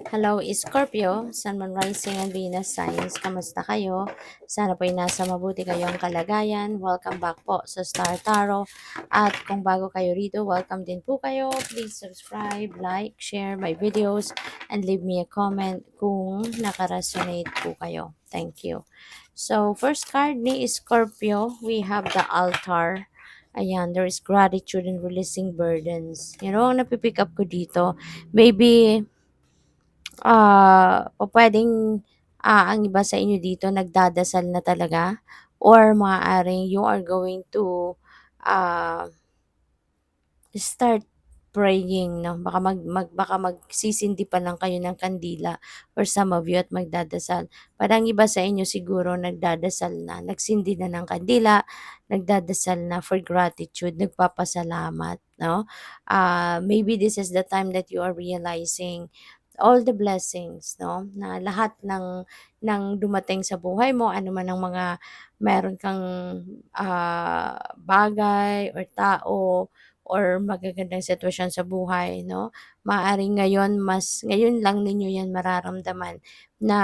Hello, Scorpio, Sun, Moon, Rising, and Venus signs. Kamusta kayo? Sana po'y nasa mabuti kayong kalagayan. Welcome back po sa Star Tarot. At kung bago kayo rito, welcome din po kayo. Please subscribe, like, share my videos, and leave me a comment kung nakaresonate po kayo. Thank you. So, first card ni Scorpio, we have the altar. Ayan, there is gratitude and releasing burdens. You know, ang napipick up ko dito, maybe pupuwedeng, ang iba sa inyo dito nagdadasal na talaga or maaaring you are going to, ah, start praying 'no, baka magsisindi pa lang kayo ng kandila or some of you at magdadasal. Parang iba sa inyo siguro nagdadasal na, nagsindi na ng kandila, nagdadasal na for gratitude, nagpapasalamat 'no. Maybe this is the time that you are realizing all the blessings 'no, na lahat ng dumating sa buhay mo, ano man ang mga meron kang, bagay or tao or magagandang sitwasyon sa buhay 'no, maaaring ngayon lang ninyo 'yan mararamdaman na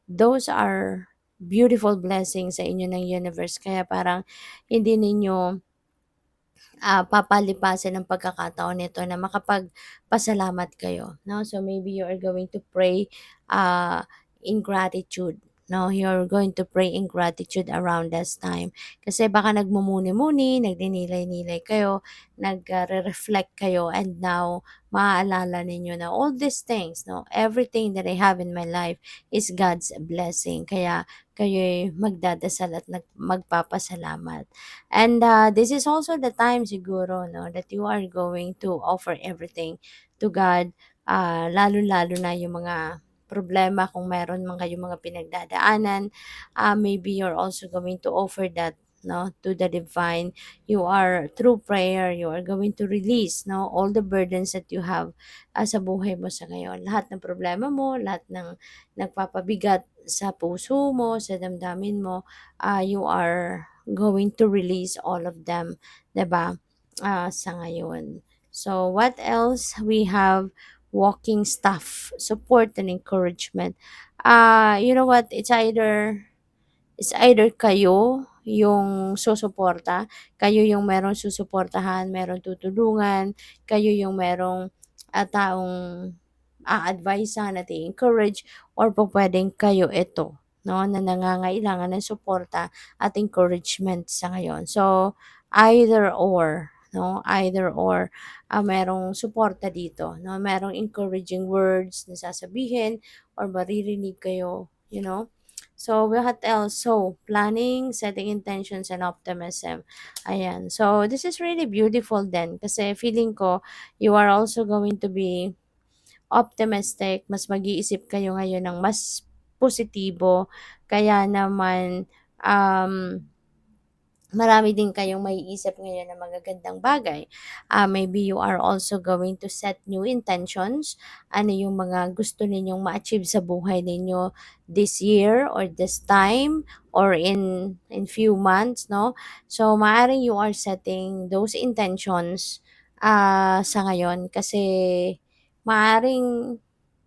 those are beautiful blessings sa inyo ng universe kaya parang hindi ninyo papalipasin ang pagkakataon nito na makapagpasalamat kayo, 'no. So, maybe you are going to pray, in gratitude, 'no. You're going to pray in gratitude around this time. Kasi baka nagmumuni-muni, nagninilay-nilay kayo, reflect kayo and now maaalala ninyo na all these things, 'no, everything that I have in my life is God's blessing. Kaya kayo'y magdadasal at magpapasalamat. And this is also the time siguro no that you are going to offer everything to God, lalo-lalo na yung mga problema kung meron man kayong mga pinagdadaanan, maybe you're also going to offer that no to the divine. You are through prayer you are going to release no all the burdens that you have sa buhay mo sa ngayon, lahat ng problema mo, lahat ng nagpapabigat sa puso mo, sa damdamin mo, you are going to release all of them, 'di ba? Sa ngayon. So what else? We have walking staff, support and encouragement. You know what? It's either kayo yung susuporta, kayo yung merong susuportahan, merong tutulungan, kayo yung merong taong a-advisesan at i-encourage or pupuwedeng kayo ito 'no, na nangangailangan ng suporta at encouragement sa ngayon. So, either or 'no, either or, merong suporta dito 'no, merong encouraging words na sasabihin or maririnig kayo, you know. So, what else? So, planning, setting intentions, and optimism. Ayan. So, this is really beautiful din kasi feeling ko you are also going to be optimistic, mas mag-iisip kayo ngayon ng mas positibo. Kaya naman, marami din kayong maiisip ngayon na magagandang bagay. Maybe you are also going to set new intentions. Ano yung mga gusto ninyong ma-achieve sa buhay ninyo this year or this time or in few months, no? So, maaring you are setting those intentions sa ngayon kasi maaring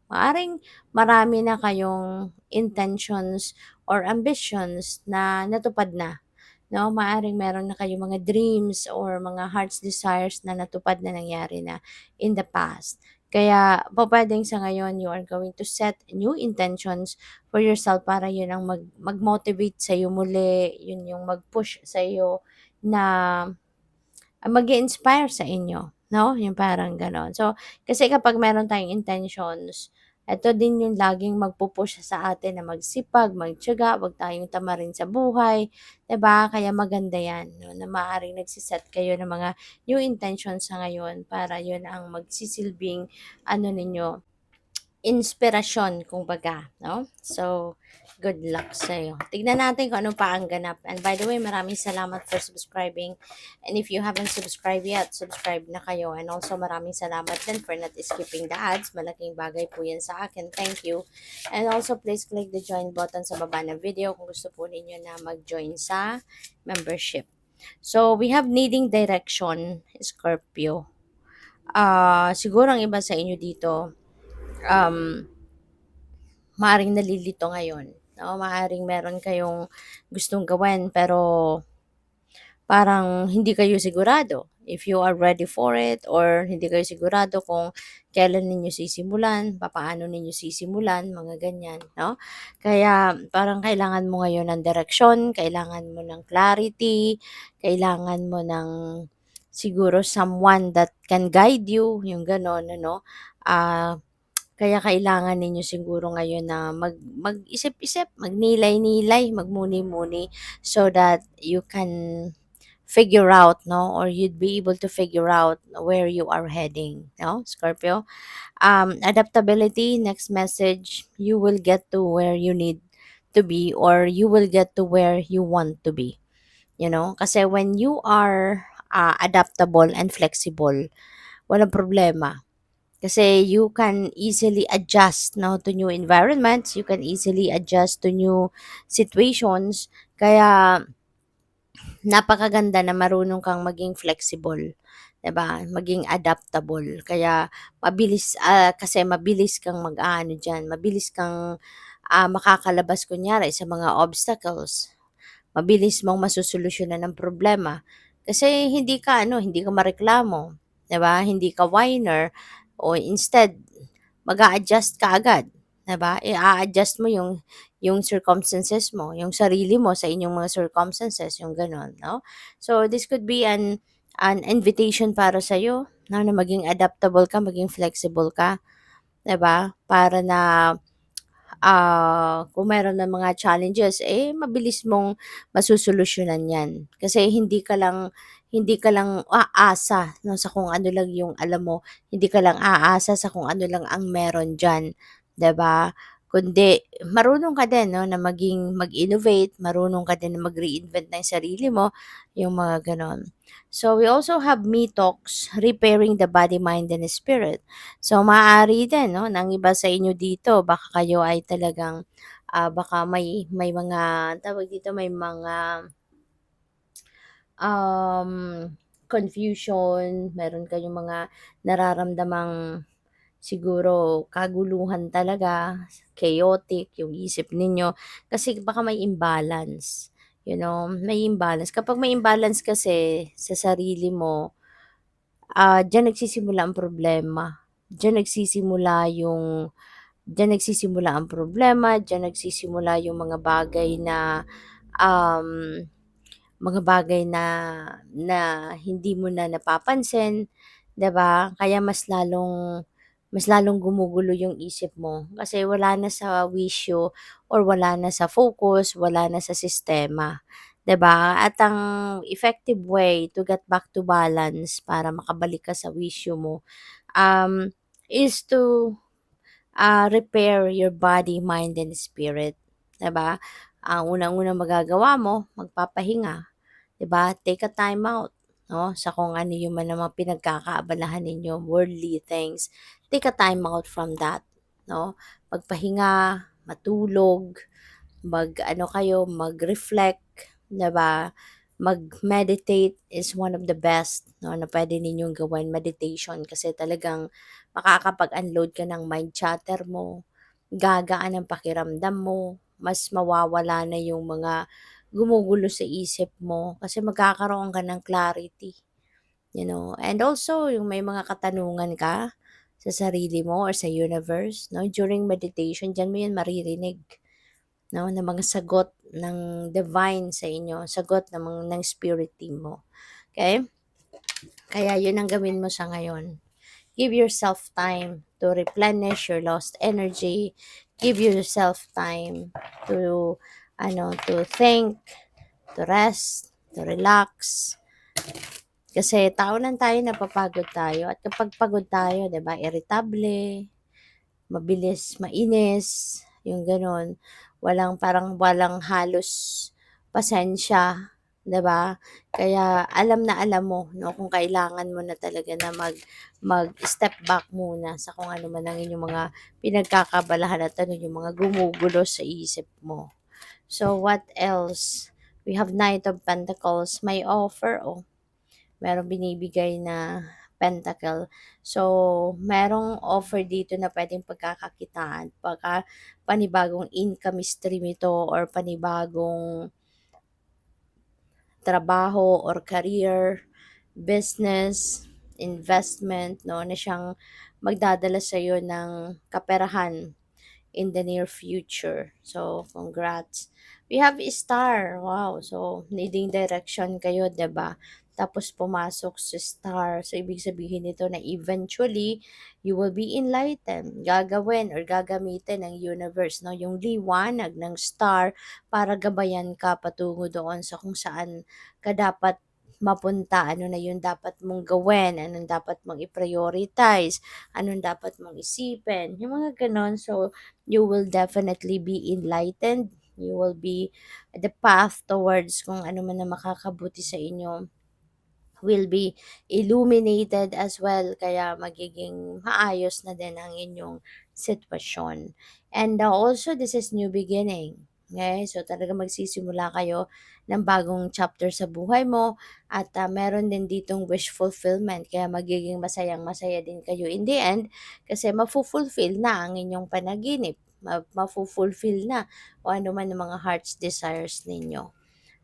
maaring marami na kayong intentions or ambitions na natupad na. No, maaaring meron na kayong mga dreams or mga heart's desires na natupad na nangyari na in the past. Kaya pupuwedeng sa ngayon you are going to set new intentions for yourself para yun ang mag-motivate sa'yo muli, yun yung mag-push sa'yo na mag-i-inspire sa inyo, 'no, yung parang gano'n. So, kasi kapag meron tayong intentions, eto din yung laging magpu-push sa atin na magsipag, magtiyaga, 'wag tayong tamarin sa buhay, 'di ba? Kaya maganda 'yan 'no, na maaaring kayo ng mga new intentions sa ngayon para yun ang magsisilbing ano ninyo, inspirasyon kumbaga, 'no? So, good luck sa'yo. Tignan natin kung ano pa ang ganap. And by the way, maraming salamat for subscribing. And if you haven't subscribed yet, subscribe na kayo. And also, maraming salamat din for not skipping the ads. Malaking bagay po yan sa akin. Thank you. And also, please click the join button sa baba ng video kung gusto po ninyo na mag-join sa membership. So, we have needing direction, Scorpio. Siguro ang iba sa inyo dito, um, maaaring nalilito ngayon, 'no? Maaaring meron kayong gustong gawin pero parang hindi kayo sigurado if you are ready for it or hindi kayo sigurado kung kailan ninyo sisimulan, papaano ninyo sisimulan, mga ganyan, 'no? Kaya parang kailangan mo ngayon ng direksyon, kailangan mo ng clarity, kailangan mo ng siguro someone that can guide you, yung gano'n ano. Kaya kailangan ninyo siguro ngayon na mag-isip-isip, magnilay-nilay, magmuni-muni so that you can figure out, no, or you'd be able to figure out where you are heading, no, Scorpio. Adaptability, next message, you will get to where you need to be or you will get to where you want to be, kasi when you are adaptable and flexible, walang problema. Kasi you can easily adjust, no, to new environments, you can easily adjust to new situations. Kaya napakaganda na marunong kang maging flexible, 'di ba? Maging adaptable. Kaya kasi mabilis kang mag-aano diyan, mabilis kang makakalabas kunyari sa mga obstacles. Mabilis mong masosolusyonan ng problema. Kasi hindi ka mareklamo, 'di ba? Hindi ka whiner o instead mag-a-adjust ka agad, 'di ba? A-adjust mo yung circumstances mo, yung sarili mo sa inyong mga circumstances, yung gano'n, 'no? So, this could be an invitation para sa'yo, 'no, na maging adaptable ka, maging flexible ka, 'di ba? Para na kung meron ng mga challenges, mabilis mong masosolusyonan 'yan. Kasi hindi ka lang aasa 'no, sa kung ano lang yung alam mo, hindi ka lang aasa sa kung ano lang ang meron diyan, 'di ba? Kundi marunong ka din 'no, na mag-innovate, marunong ka din na mag-reinvent ng sarili mo, yung mga gano'n. So, we also have Me Talks, repairing the body, mind, and spirit. So, maaari din 'no, ng iba sa inyo dito baka kayo ay talagang, baka may mga tawag dito, may mga, um, confusion, meron kayong mga nararamdamang siguro kaguluhan talaga, chaotic yung isip ninyo kasi baka may imbalance, may imbalance. Kapag may imbalance kasi sa sarili mo, diyan nagsisimula ang problema. Diyan nagsisimula yung Diyan nagsisimula ang problema, diyan nagsisimula yung um, mga bagay na hindi mo na napapansin, 'di ba? Kaya mas lalong gumugulo yung isip mo kasi wala na sa wisyo or wala na sa focus, wala na sa sistema, 'di ba? At ang effective way to get back to balance para makabalik ka sa wisyo mo, um, is to repair your body, mind, and spirit, 'di ba? Ang unang-unang magagawa mo, magpapahinga, 'di ba? Take a time out, 'no, sa kung ano yung man ang mga pinagkakaabalahan ninyo, worldly things. Take a time out from that, 'no? Magpahinga, matulog, mag-ano kayo, mag-reflect, 'di ba? Mag-meditate is one of the best, 'no, na puwede ninyong gawin, meditation. Kasi talagang makakapag-unload ka ng mind chatter mo, gagaan ang pakiramdam mo, mas mawawala na yung mga gumugulo sa isip mo kasi magkakaroon ka ng clarity, And also, yung may mga katanungan ka sa sarili mo or sa universe, 'no, during meditation, diyan mo 'yan maririnig. 'No, ng mga sagot ng divine sa inyo, sagot ng spirit team mo, okay. Kaya 'yun ang gawin mo sa ngayon. Give yourself time to replenish your lost energy. Give yourself time to to think, to rest, to relax. Kasi tao lang tayo, napapagod tayo at kapag pagod tayo, 'di ba, irritable, mabilis mainis, yung gano'n. Parang walang halos pasensya, 'di ba? Kaya alam na alam mo 'no, kung kailangan mo na talaga na mag-step back muna sa kung ano man ang inyong mga pinagkakabalahan at ano yung mga gumugulo sa isip mo. So, what else? We have Knight of Pentacles, may offer, merong binibigay na Pentacle. So, merong offer dito na pwedeng pagkakakitaan, panibagong income stream ito or panibagong trabaho or career, business, investment, no, na siyang magdadala sa'yo ng kaperahan in the near future. So, congrats. We have star. Wow. So, needing direction kayo, 'di ba? Tapos pumasok sa star. So, ibig sabihin nito na eventually, you will be enlightened. Gagawin or gagamitin ng universe, no? Yung liwanag ng star para gabayan ka patungo doon sa kung saan ka dapat mapunta, ano na yung dapat mong gawin, anong dapat mong i-prioritize, anong dapat mong isipin, yung mga ganon. So, you will definitely be enlightened. You will be the path towards kung ano man na makakabuti sa inyo will be illuminated as well kaya magiging maayos na din ang inyong sitwasyon. And also this is new beginning. Okay? So talaga magsisimula kayo ng bagong chapter sa buhay mo at meron din ditong wish fulfillment kaya magiging masayang masaya din kayo in the end kasi mafu-fulfill na ang inyong panaginip. Mafu-fulfill na o ano man ang mga heart's desires ninyo.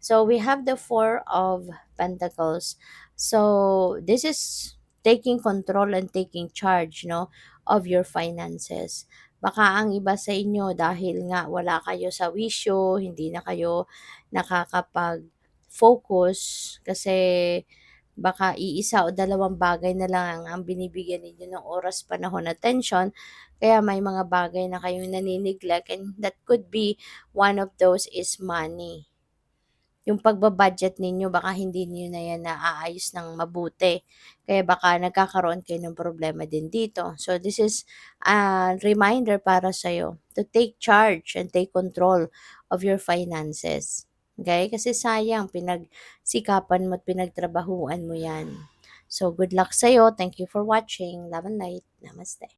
So we have the Four of Pentacles. So this is taking control and taking charge, no, of your finances. Baka ang iba sa inyo dahil nga wala kayo sa wisyo, hindi na kayo nakakapag-focus kasi baka iisa o dalawang bagay na lang ang binibigyan ninyo ng oras, panahon, attention. Kaya may mga bagay na kayong nani-neglect and that could be one of those is money. Yung pagba-budget ninyo baka hindi niyo na yan naaayos ng mabuti. Kaya baka nagkakaroon kayo ng problema din dito. So this is a reminder para sa'yo to take charge and take control of your finances. Okay? Kasi sayang, pinagsikapan mo at pinagtrabahuan mo yan. So good luck sa'yo. Thank you for watching. Love and light. Namaste.